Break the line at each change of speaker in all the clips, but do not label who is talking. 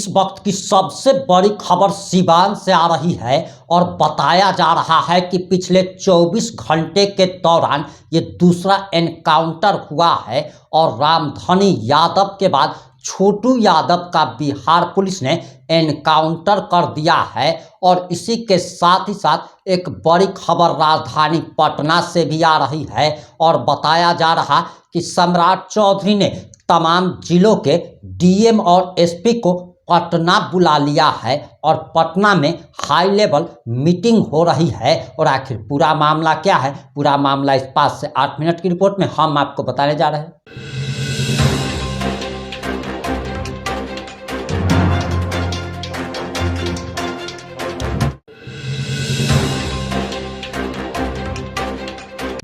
इस वक्त की सबसे बड़ी खबर सिवान से आ रही है और बताया जा रहा है कि पिछले 24 घंटे के दौरान ये दूसरा एनकाउंटर हुआ है और रामधनी यादव के बाद छोटू यादव का बिहार पुलिस ने एनकाउंटर कर दिया है। और इसी के साथ ही साथ एक बड़ी खबर राजधानी पटना से भी आ रही है और बताया जा रहा कि सम्राट चौधरी ने तमाम जिलों के डीएम और एसपी को पटना बुला लिया है और पटना में हाई लेवल मीटिंग हो रही है। और आखिर पूरा मामला क्या है, पूरा मामला इस 5 से 8 मिनट की रिपोर्ट में हम आपको बताने जा रहे हैं।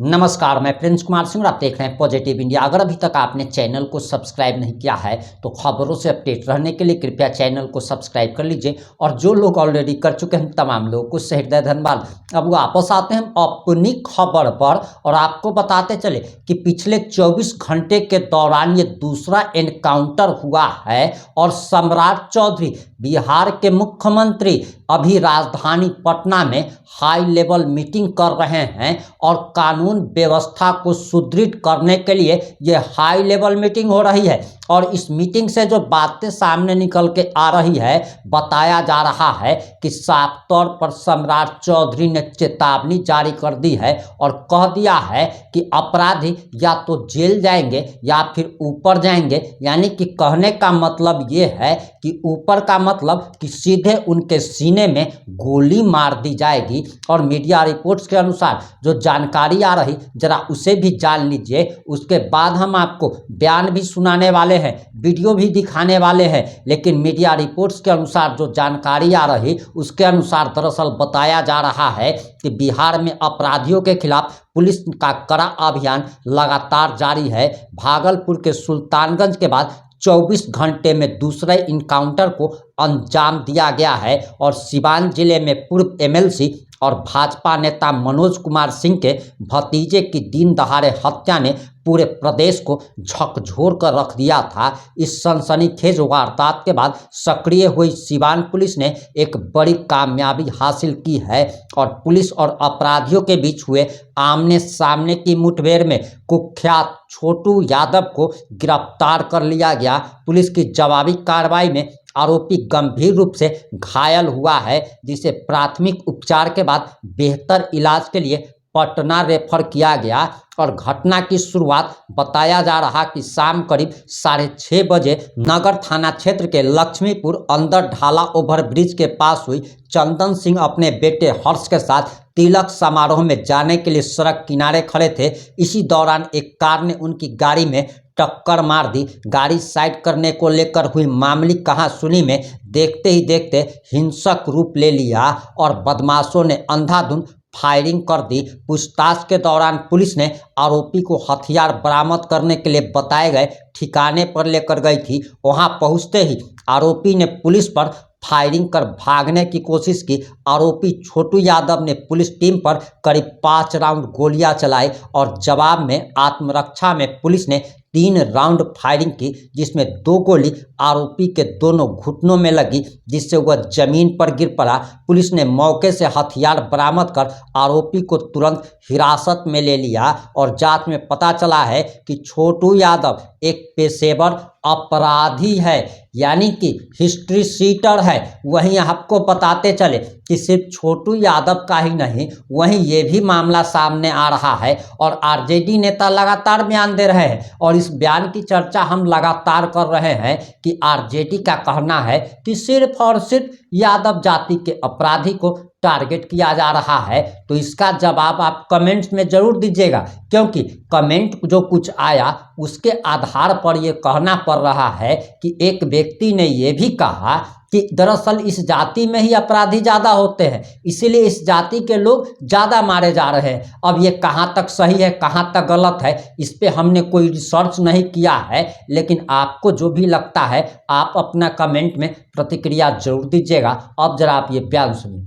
नमस्कार, मैं प्रिंस कुमार सिंह और आप देख रहे हैं पॉजिटिव इंडिया। अगर अभी तक आपने चैनल को सब्सक्राइब नहीं किया है तो खबरों से अपडेट रहने के लिए कृपया चैनल को सब्सक्राइब कर लीजिए। और जो लोग ऑलरेडी कर चुके हैं तमाम लोगों को हृदय धन्यवाद। अब वापस आते हैं अपनी खबर पर और आपको बताते चले कि पिछले 24 घंटे के दौरान ये दूसरा एनकाउंटर हुआ है और सम्राट चौधरी बिहार के मुख्यमंत्री अभी राजधानी पटना में हाई लेवल मीटिंग कर रहे हैं और कानून व्यवस्था को सुदृढ़ करने के लिए ये हाई लेवल मीटिंग हो रही है। और इस मीटिंग से जो बातें सामने निकल के आ रही है, बताया जा रहा है कि साफ तौर पर सम्राट चौधरी ने चेतावनी जारी कर दी है और कह दिया है कि अपराधी या तो जेल जाएंगे या फिर ऊपर जाएंगे। यानी कि कहने का मतलब ये है कि ऊपर का मतलब कि सीधे उनके सीने में गोली मार दी जाएगी। और मीडिया रिपोर्ट्स के अनुसार जो जानकारी आ रही, जरा उसे भी जान लीजिए। उसके बाद हम आपको बयान भी सुनाने वाले हैं, वीडियो भी दिखाने वाले हैं। लेकिन मीडिया रिपोर्ट्स के अनुसार जो जानकारी आ रही उसके अनुसार दरअसल बताया जा रहा है कि बिहार में अपराधियों के खिलाफ पुलिस का कड़ा अभियान लगातार जारी है। भागलपुर के सुल्तानगंज के बाद 24 घंटे में दूसरे इनकाउंटर को अंजाम दिया गया है और सिवान जिले में पूर्व एमएलसी और भाजपा नेता मनोज कुमार सिंह के भतीजे की दिन दहाड़े हत्या ने पूरे प्रदेश को झकझोर कर रख दिया था। इस सनसनीखेज वारदात के बाद सक्रिय हुई सिवान पुलिस ने एक बड़ी कामयाबी हासिल की है और पुलिस और अपराधियों के बीच हुए आमने सामने की मुठभेड़ में कुख्यात छोटू यादव को गिरफ्तार कर लिया गया। पुलिस की जवाबी कार्रवाई में आरोपी गंभीर रूप से घायल हुआ है, जिसे प्राथमिक उपचार के बाद बेहतर इलाज के लिए पटना रेफर किया गया। और घटना की शुरुआत बताया जा रहा कि शाम करीब 6:30 बजे नगर थाना क्षेत्र के लक्ष्मीपुर अंदर ढाला ओवरब्रिज के पास हुई। चंदन सिंह अपने बेटे हर्ष के साथ तिलक समारोह में जाने के लिए सड़क किनारे खड़े थे। इसी दौरान एक कार ने उनकी गाड़ी में टक्कर मार दी। गाड़ी साइड करने को लेकर हुई मामूली कहासुनी में देखते ही देखते हिंसक रूप ले लिया और बदमाशों ने अंधाधुंध फायरिंग कर दी। पूछताछ के दौरान पुलिस ने आरोपी को हथियार बरामद करने के लिए बताए गए ठिकाने पर लेकर गई थी। वहां पहुंचते ही आरोपी ने पुलिस पर फायरिंग कर भागने की कोशिश की। आरोपी छोटू यादव ने पुलिस टीम पर करीब 5 राउंड गोलियां चलाई और जवाब में आत्मरक्षा में पुलिस ने 3 राउंड फायरिंग की, जिसमें 2 गोली आरोपी के दोनों घुटनों में लगी, जिससे वह जमीन पर गिर पड़ा। पुलिस ने मौके से हथियार बरामद कर आरोपी को तुरंत हिरासत में ले लिया और जांच में पता चला है कि छोटू यादव एक पेशेवर अपराधी है, यानी कि हिस्ट्री शीटर है। वहीं आपको बताते चले कि सिर्फ छोटू यादव का ही नहीं, वहीं ये भी मामला सामने आ रहा है और आरजेडी नेता लगातार बयान दे रहे हैं और इस बयान की चर्चा हम लगातार कर रहे हैं कि आरजेडी का कहना है कि सिर्फ और सिर्फ यादव जाति के अपराधी को टारगेट किया जा रहा है। तो इसका जवाब आप कमेंट्स में जरूर दीजिएगा, क्योंकि कमेंट जो कुछ आया उसके आधार पर यह कहना पड़ रहा है कि एक व्यक्ति ने यह भी कहा कि दरअसल इस जाति में ही अपराधी ज़्यादा होते हैं, इसीलिए इस जाति के लोग ज़्यादा मारे जा रहे हैं। अब ये कहाँ तक सही है, कहाँ तक गलत है, इस पे हमने कोई रिसर्च नहीं किया है। लेकिन आपको जो भी लगता है आप अपना कमेंट में प्रतिक्रिया जरूर दीजिएगा। अब जरा आप ये बयान सुनिए।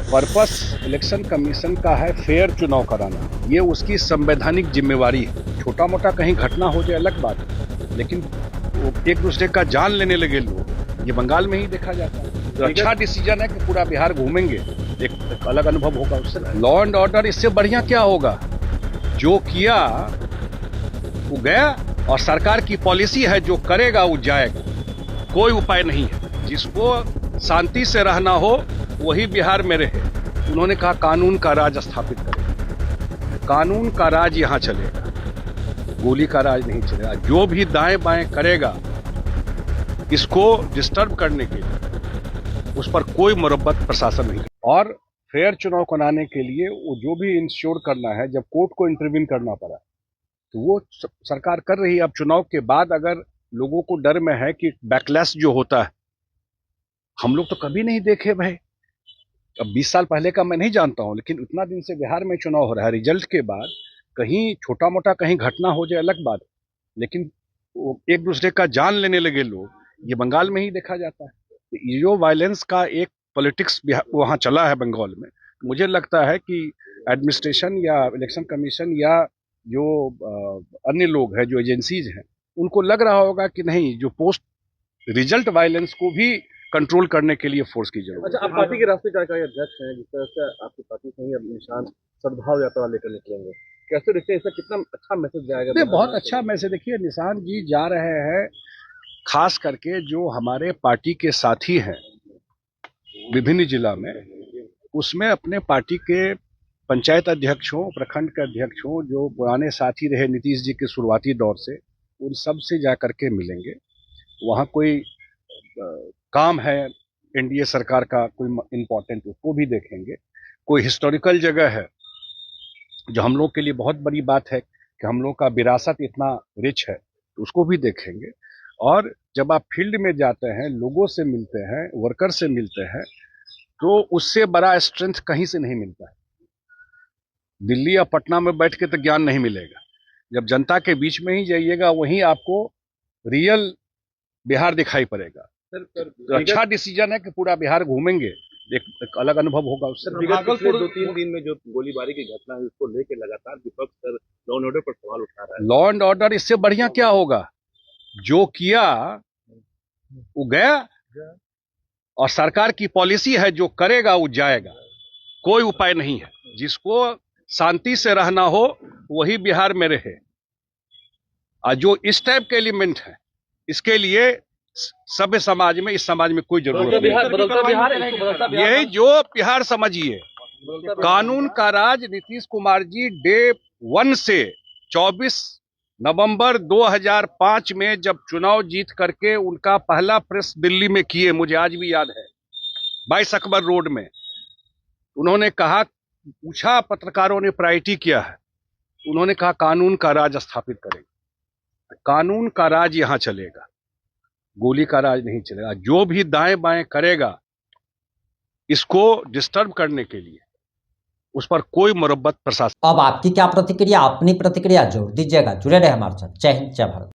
पर्पस इलेक्शन कमीशन का है फेयर चुनाव कराना, ये उसकी संवैधानिक जिम्मेवारी है। छोटा मोटा कहीं घटना हो जाए अलग बात है, लेकिन एक दूसरे का जान लेने लगे लोग, ये बंगाल में ही देखा जाता है। तो अच्छा डिसीजन है कि पूरा बिहार घूमेंगे, एक अलग अनुभव होगा उससे। लॉ एंड ऑर्डर इससे बढ़िया क्या होगा? जो किया वो गया, और सरकार की पॉलिसी है जो करेगा वो जाएगा, कोई उपाय नहीं है। जिसको शांति से रहना हो वही बिहार में रहे। उन्होंने कहा कानून का राज स्थापित करें, कानून का राज यहां चलेगा, गोली का राज नहीं चलेगा। जो भी दाएं बाएं करेगा इसको डिस्टर्ब करने के लिए उस पर कोई मुरब्बत प्रशासन नहीं। और फेयर चुनाव कराने के लिए वो जो भी इंश्योर करना है, जब कोर्ट को इंटरवीन करना पड़ा तो वो सरकार कर रही है। अब चुनाव के बाद अगर लोगों को डर में है कि बैकलैश जो होता है, हम लोग तो कभी नहीं देखे भाई। अब 20 साल पहले का मैं नहीं जानता हूं, लेकिन इतना दिन से बिहार में चुनाव हो रहा है, रिजल्ट के बाद कहीं छोटा मोटा कहीं घटना हो जाए अलग बात, लेकिन वो एक दूसरे का जान लेने लगे लोग, ये बंगाल में ही देखा जाता है। ये जो वायलेंस का एक पॉलिटिक्स वहां चला है बंगाल में, मुझे लगता है कि एडमिनिस्ट्रेशन या इलेक्शन कमीशन या जो अन्य लोग हैं, जो एजेंसीज हैं, उनको लग रहा होगा कि नहीं, जो पोस्ट रिजल्ट वायलेंस को भी कंट्रोल करने के लिए फोर्स की जरूरत है।
अच्छा, आप पार्टी के राष्ट्रीय कार्यकारी अध्यक्ष हैं, जिस तरह से आपकी पार्टी से ही अब निशान सद्भाव यात्रा लेकर निकलेंगे, कैसे देखते हैं? इसका कितना अच्छा मैसेज जाएगा?
बहुत अच्छा मैसेज। देखिए, निशान जी जा रहे हैं, खास करके जो हमारे पार्टी के साथी हैं विभिन्न जिला में, उसमें अपने पार्टी के पंचायत अध्यक्ष हो, प्रखंड के अध्यक्ष हो, जो पुराने साथी रहे नीतीश जी के शुरुआती दौर से, उन सब से जा करके मिलेंगे। वहाँ कोई काम है एनडीए सरकार का कोई इम्पोर्टेंट, उसको भी देखेंगे। कोई हिस्टोरिकल जगह है जो हम लोग के लिए बहुत बड़ी बात है कि हम लोग का विरासत इतना रिच है, तो उसको भी देखेंगे। और जब आप फील्ड में जाते हैं, लोगों से मिलते हैं, वर्कर से मिलते हैं, तो उससे बड़ा स्ट्रेंथ कहीं से नहीं मिलता है। दिल्ली या पटना में बैठ के तो ज्ञान नहीं मिलेगा, जब जनता के बीच में ही जाइएगा वहीं आपको रियल बिहार दिखाई पड़ेगा। तो अच्छा डिसीजन है कि पूरा बिहार घूमेंगे, एक अलग अनुभव होगा उससे।
भागलपुर 2-3 दिन में जो गोलीबारी की घटना है, उसको लेकर लगातार विपक्ष सर लॉ एंड ऑर्डर पर सवाल उठा रहा है।
लॉ एंड ऑर्डर इससे बढ़िया क्या होगा? जो किया वो गया, और सरकार की पॉलिसी है जो करेगा वो जाएगा, कोई उपाय नहीं है। जिसको शांति से रहना हो वही बिहार में रहे। और जो इस टाइप के एलिमेंट है, इसके लिए सभ्य समाज में, इस समाज में कोई जरूरत नहीं। यही जो बिहार समझिए, कानून का राज नीतीश कुमार जी डे 1 से 24 नवंबर 2005 में जब चुनाव जीत करके उनका पहला प्रेस दिल्ली में किए, मुझे आज भी याद है, 22 अकबर रोड में। उन्होंने कहा, पूछा पत्रकारों ने प्रायोरिटी क्या है, उन्होंने कहा कानून का राज स्थापित करेंगे, कानून का राज यहां चलेगा, गोली का राज नहीं चलेगा। जो भी दाएं बाएं करेगा इसको डिस्टर्ब करने के लिए उस पर कोई मुरब्बत प्रशासन।
अब आपकी क्या प्रतिक्रिया? अपनी प्रतिक्रिया जोड़ दीजिएगा। जुड़े रहे हमारे साथ। जय हिंद, जय भारत।